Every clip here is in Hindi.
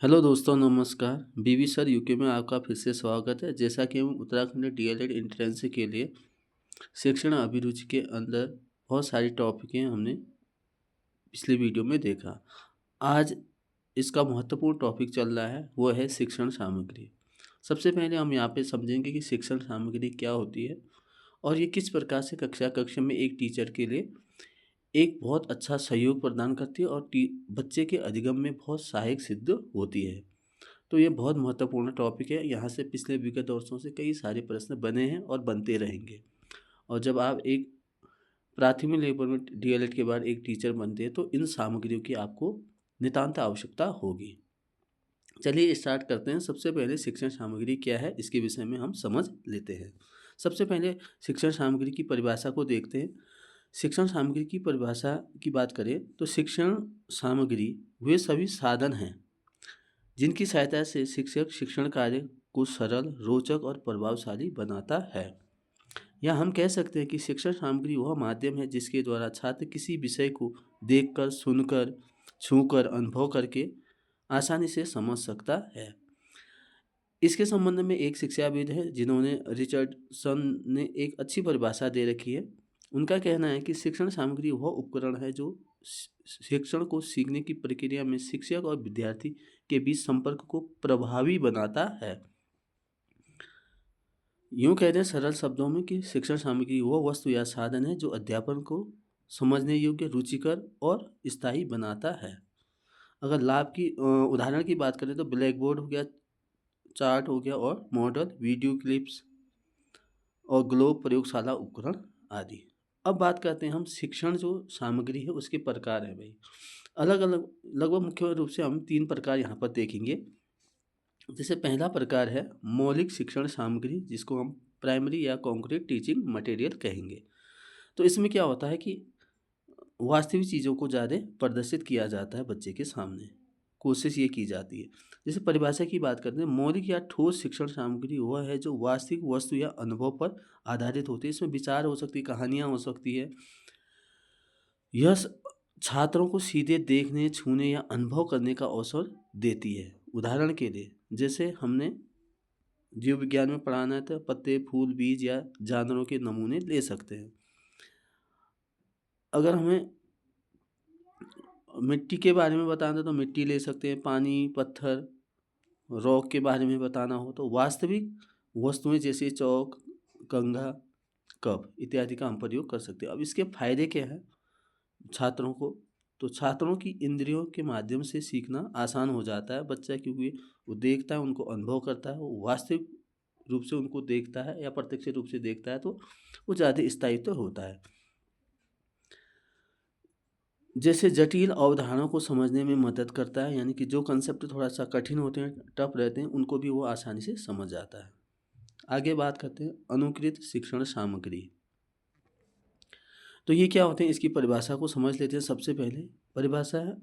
हेलो दोस्तों, नमस्कार। बीवी सर यूके में आपका फिर से स्वागत है। जैसा कि हम उत्तराखंड डीएलएड एंट्रेंस के लिए शिक्षण अभिरुचि के अंदर बहुत सारी टॉपिकें हमने पिछले वीडियो में देखा। आज इसका महत्वपूर्ण टॉपिक चल रहा है, वो है शिक्षण सामग्री। सबसे पहले हम यहाँ पे समझेंगे कि शिक्षण सामग्री क्या होती है और ये किस प्रकार से कक्षा में एक टीचर के लिए एक बहुत अच्छा सहयोग प्रदान करती है और बच्चे के अधिगम में बहुत सहायक सिद्ध होती है। तो ये बहुत महत्वपूर्ण टॉपिक है। यहाँ से पिछले विगत वर्षों से कई सारे प्रश्न बने हैं और बनते रहेंगे। और जब आप एक प्राथमिक लेवल में डीएलएड के बाद एक टीचर बनते हैं तो इन सामग्रियों की आपको नितांत आवश्यकता होगी। चलिए स्टार्ट करते हैं। सबसे पहले शिक्षण सामग्री क्या है, इसके विषय में हम समझ लेते हैं। सबसे पहले शिक्षण सामग्री की परिभाषा को देखते हैं। शिक्षण सामग्री की परिभाषा की बात करें तो शिक्षण सामग्री वे सभी साधन हैं जिनकी सहायता से शिक्षक शिक्षण कार्य को सरल, रोचक और प्रभावशाली बनाता है। या हम कह सकते हैं कि शिक्षण सामग्री वह माध्यम है जिसके द्वारा छात्र किसी विषय को देखकर, सुनकर, छूकर, अनुभव करके आसानी से समझ सकता है। इसके संबंध में एक शिक्षाविद है जिन्होंने रिचर्डसन ने एक अच्छी परिभाषा दे रखी है। उनका कहना है कि शिक्षण सामग्री वह उपकरण है जो शिक्षण को सीखने की प्रक्रिया में शिक्षक और विद्यार्थी के बीच संपर्क को प्रभावी बनाता है। यूँ कहते हैं सरल शब्दों में कि शिक्षण सामग्री वह वस्तु या साधन है जो अध्यापन को समझने योग्य, रुचिकर और स्थायी बनाता है। अगर लाभ की उदाहरण की बात करें तो ब्लैक बोर्ड हो गया, चार्ट हो गया और मॉडल, वीडियो क्लिप्स और ग्लोब प्रयोगशाला उपकरण आदि। अब बात करते हैं हम शिक्षण जो सामग्री है उसके प्रकार हैं भाई। अलग अलग लगभग मुख्य रूप से हम 3 प्रकार यहाँ पर देखेंगे। जैसे पहला प्रकार है मौलिक शिक्षण सामग्री, जिसको हम प्राइमरी या कॉन्क्रीट टीचिंग मटेरियल कहेंगे। तो इसमें क्या होता है कि वास्तविक चीज़ों को ज़्यादा प्रदर्शित किया जाता है बच्चे के सामने, कोशिश ये की जाती है। जैसे परिभाषा की बात करते हैं, मौलिक या ठोस शिक्षण सामग्री वह है जो वास्तविक वस्तु या अनुभव पर आधारित होती है। इसमें विचार हो सकती है, कहानियाँ हो सकती है। यह छात्रों को सीधे देखने, छूने या अनुभव करने का अवसर देती है। उदाहरण के लिए जैसे हमने जीव विज्ञान में पढ़ाना है तो पत्ते, फूल, बीज या जानवरों के नमूने ले सकते हैं। अगर हमें मिट्टी के बारे में बताना है तो मिट्टी ले सकते हैं। पानी, पत्थर, रॉक के बारे में बताना हो तो वास्तविक वस्तुएं जैसे चौक, कंघा, कप इत्यादि का हम प्रयोग कर सकते हैं। अब इसके फायदे क्या हैं छात्रों को? तो छात्रों की इंद्रियों के माध्यम से सीखना आसान हो जाता है बच्चा, क्योंकि वो देखता है, उनको अनुभव करता है, वो वास्तविक रूप से उनको देखता है या प्रत्यक्ष रूप से देखता है तो वो ज़्यादा स्थायित्व होता है। जैसे जटिल अवधारणाओं को समझने में मदद करता है, यानी कि जो कंसेप्ट थोड़ा सा कठिन होते हैं, टफ रहते हैं, उनको भी वो आसानी से समझ जाता है। आगे बात करते हैं अनुकृत शिक्षण सामग्री। तो ये क्या होते हैं, इसकी परिभाषा को समझ लेते हैं। सबसे पहले परिभाषा है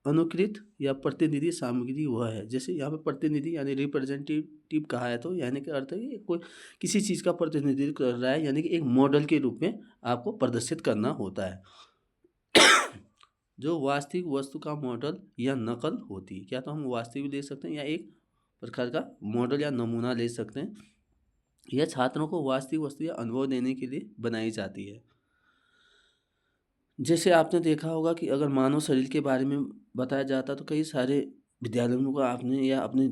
अनुकृत या प्रतिनिधि सामग्री वह है, जैसे यहाँ पे प्रतिनिधि यानी रिप्रेजेंटेटिव कहा है तो यानी कि अर्थ है कि कोई किसी चीज़ का प्रतिनिधित्व कर रहा है, यानी कि एक मॉडल के रूप में आपको प्रदर्शित करना होता है। जो वास्तविक वस्तु का मॉडल या नकल होती है, क्या तो हम वास्तविक ले सकते हैं या एक प्रकार का मॉडल या नमूना ले सकते हैं। यह छात्रों को वास्तविक वस्तु या अनुभव देने के लिए बनाई जाती है। जैसे आपने देखा होगा कि अगर मानव शरीर के बारे में बताया जाता तो कई सारे विद्यालयों को आपने या अपने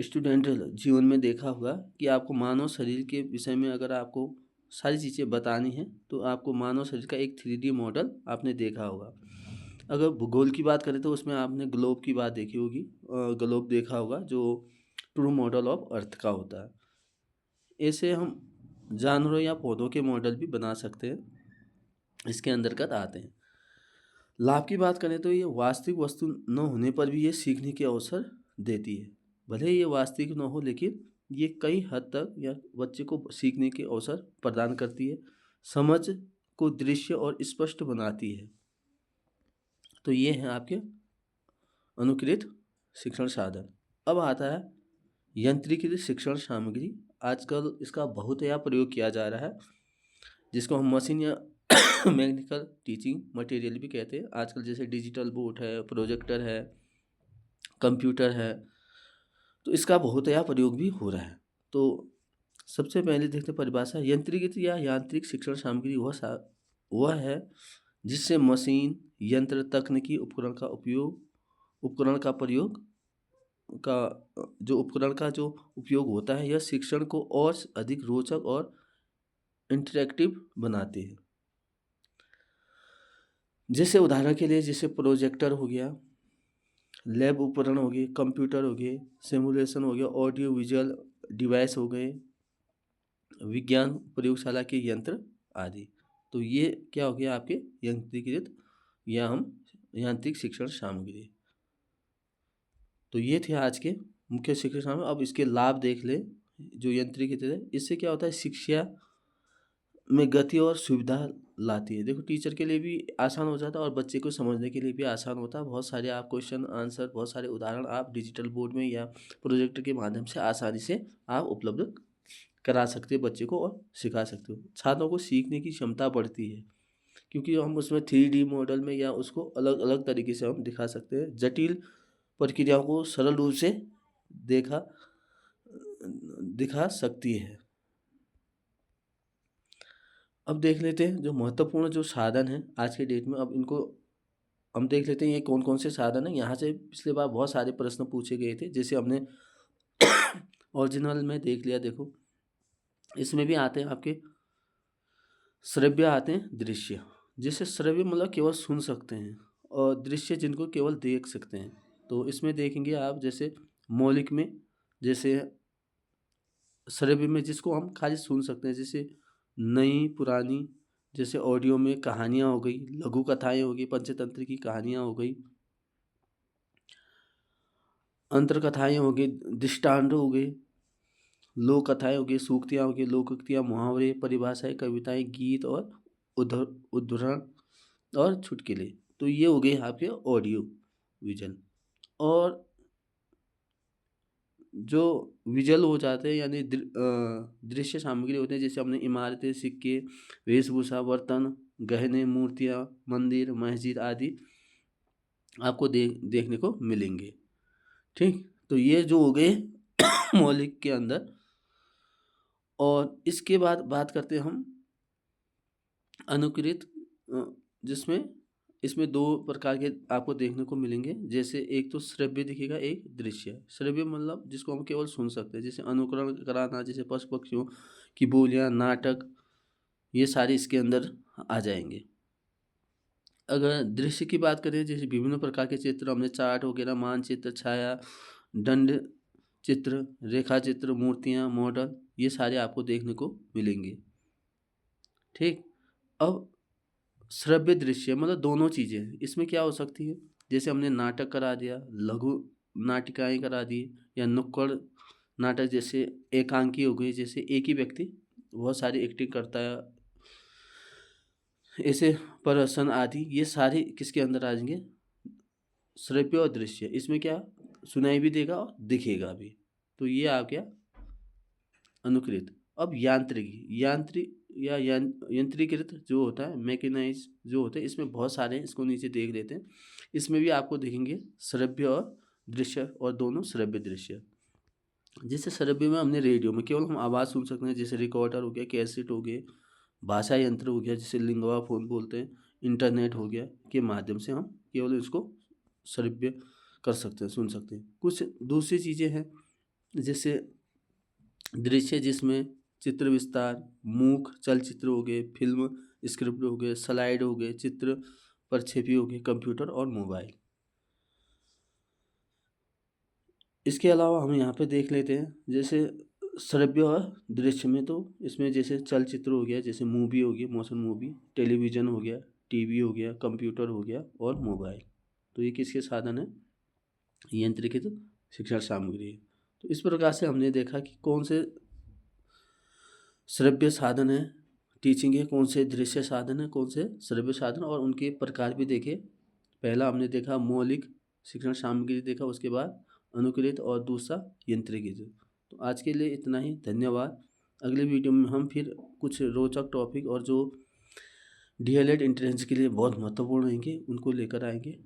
स्टूडेंट जीवन में देखा होगा कि आपको मानव शरीर के विषय में अगर आपको सारी चीज़ें बतानी है तो आपको मानव शरीर का एक 3D मॉडल आपने देखा होगा। अगर भूगोल की बात करें तो उसमें आपने ग्लोब की बात देखी होगी, ग्लोब देखा होगा जो ट्रू मॉडल ऑफ अर्थ का होता है। ऐसे हम जानवरों या पौधों के मॉडल भी बना सकते हैं, इसके अंतर्गत आते हैं। लाभ की बात करें तो ये वास्तविक वस्तु न होने पर भी ये सीखने के अवसर देती है। भले ही ये वास्तविक न हो लेकिन ये कई हद तक या बच्चे को सीखने के अवसर प्रदान करती है, समझ को दृश्य और स्पष्ट बनाती है। तो ये हैं आपके अनुकृत शिक्षण साधन। अब आता है यंत्रीकृत शिक्षण सामग्री। आजकल इसका बहुतया प्रयोग किया जा रहा है, जिसको हम मशीन या मैकेनिकल टीचिंग मटेरियल भी कहते हैं। आजकल जैसे डिजिटल बोर्ड है, प्रोजेक्टर है, कंप्यूटर है, तो इसका बहुतया प्रयोग भी हो रहा है। तो सबसे पहले देखते हैं परिभाषा। यंत्रीकृत या यांत्रिक शिक्षण सामग्री वह है जिससे मशीन, यंत्र, तकनीकी उपकरण का जो उपयोग होता है, यह शिक्षण को और अधिक रोचक और इंटरेक्टिव बनाते हैं। जैसे उदाहरण के लिए जैसे प्रोजेक्टर हो गया, लैब उपकरण हो गए, कंप्यूटर हो गए, सिमुलेशन हो गया, ऑडियो विजुअल डिवाइस हो गए, विज्ञान प्रयोगशाला के यंत्र आदि। तो ये क्या हो गया आपके यंत्रीकृत या हम यांत्रिक शिक्षण सामग्री। तो ये थे आज के मुख्य शिक्षण सामग्री। अब इसके लाभ देख ले। जो यंत्रीकृत है, इससे क्या होता है, शिक्षा में गति और सुविधा लाती है। देखो, टीचर के लिए भी आसान हो जाता है और बच्चे को समझने के लिए भी आसान होता है। बहुत सारे आप क्वेश्चन आंसर, बहुत सारे उदाहरण आप डिजिटल बोर्ड में या प्रोजेक्टर के माध्यम से आसानी से आप उपलब्ध करा सकते हो बच्चे को और सिखा सकते हो। छात्रों को सीखने की क्षमता बढ़ती है क्योंकि हम उसमें 3D मॉडल में या उसको अलग अलग तरीके से हम दिखा सकते हैं। जटिल प्रक्रियाओं को सरल रूप से दिखा सकती है। अब देख लेते हैं जो महत्वपूर्ण जो साधन है आज के डेट में। अब इनको हम देख लेते हैं ये कौन कौन से साधन हैं। यहाँ से पिछले बार बहुत सारे प्रश्न पूछे गए थे, जैसे हमने ओरिजिनल में देख लिया। देखो, इसमें भी आते हैं आपके श्रव्य, आते हैं दृश्य। जैसे श्रव्य मतलब केवल सुन सकते हैं और दृश्य जिनको केवल देख सकते हैं। तो इसमें देखेंगे आप, जैसे मौलिक में, जैसे श्रव्य में जिसको हम खाली सुन सकते हैं, जैसे नई पुरानी, जैसे ऑडियो में कहानियाँ हो गई, लघु कथाएं हो गई, पंचतंत्र की कहानियाँ हो गई, अंतर कथाएं हो गई, दृष्टांत हो गए, लोक कथाएं हो गई, सूक्तियाँ हो गई, लोकोक्तियाँ, मुहावरे, परिभाषाएं, कविताएं, गीत और उद्धरण और चुटकुले। तो ये हो गए आपके ऑडियो विजन। और जो विजुअल हो जाते हैं यानी दृश्य सामग्री होते हैं, जैसे हमने इमारतें, सिक्के, वेशभूषा, बर्तन, गहने, मूर्तियाँ, मंदिर, मस्जिद आदि आपको देखने को मिलेंगे। ठीक, तो ये जो हो गए मौलिक के अंदर। और इसके बाद बात करते हैं हम अनुकृत, जिसमें इसमें दो प्रकार के आपको देखने को मिलेंगे। जैसे एक तो श्रव्य दिखेगा, एक दृश्य। श्रव्य मतलब जिसको हम केवल सुन सकते हैं, जैसे अनुकरण कराना, जैसे पशु पक्षियों की बोलियां, नाटक, ये सारे इसके अंदर आ जाएंगे। अगर दृश्य की बात करें, जैसे विभिन्न प्रकार के चित्र, हमने चार्ट वगैरह, मानचित्र, छाया, दंड चित्र, रेखा चित्र, मूर्तियाँ, मॉडल, ये सारे आपको देखने को मिलेंगे। ठीक, अब श्रव्य दृश्य मतलब दोनों चीज़ें हैं। इसमें क्या हो सकती है, जैसे हमने नाटक करा दिया, लघु नाटिकाएँ करा दी, या नुक्कड़ नाटक, जैसे एकांकी हो गई, जैसे एक ही व्यक्ति बहुत सारी एक्टिंग करता है, ऐसे प्रहसन आदि, ये सारे किसके अंदर आ जाएंगे, श्रव्य और दृश्य। इसमें क्या सुनाई भी देगा और दिखेगा भी। तो ये आ गया अनुकृत। अब यंत्रीकृत जो होता है, मैकेनाइज जो होते हैं, इसमें बहुत सारे हैं, इसको नीचे देख लेते हैं। इसमें भी आपको देखेंगे श्रव्य और दृश्य, और दोनों श्रव्य दृश्य। जैसे श्रव्य में हमने रेडियो में केवल हम आवाज़ सुन सकते हैं, जैसे रिकॉर्डर हो गया, कैसेट हो गए, भाषा यंत्र हो गया, जैसे लिंगवा फोन बोलते हैं, इंटरनेट हो गया, के माध्यम से हम केवल इसको श्रव्य कर सकते हैं, सुन सकते हैं। कुछ दूसरी चीज़ें हैं जैसे दृश्य, जिसमें चित्र विस्तार, मूक चलचित्र हो गए, फिल्म स्क्रिप्ट हो गए, स्लाइड हो गए, चित्र प्रक्षेपी हो गए, कंप्यूटर और मोबाइल। इसके अलावा हम यहाँ पे देख लेते हैं, जैसे श्रव्य और दृश्य में, तो इसमें जैसे चलचित्र हो गया, जैसे मूवी हो गई, मोशन मूवी, टेलीविज़न हो गया, टीवी हो गया, कंप्यूटर हो गया और मोबाइल। तो ये किसके साधन है, यंत्रीकृत शिक्षण सामग्री है। तो इस प्रकार से हमने देखा कि कौन से श्रव्य साधन है टीचिंग है, कौन से दृश्य साधन है, कौन से श्रव्य साधन, और उनके प्रकार भी देखे। पहला हमने देखा मौलिक शिक्षण सामग्री देखा, उसके बाद अनुकृत, और दूसरा यंत्रीकृत। तो आज के लिए इतना ही, धन्यवाद। अगले वीडियो में हम फिर कुछ रोचक टॉपिक और जो DLED एंट्रेंस के लिए बहुत महत्वपूर्ण रहेंगे उनको लेकर आएंगे।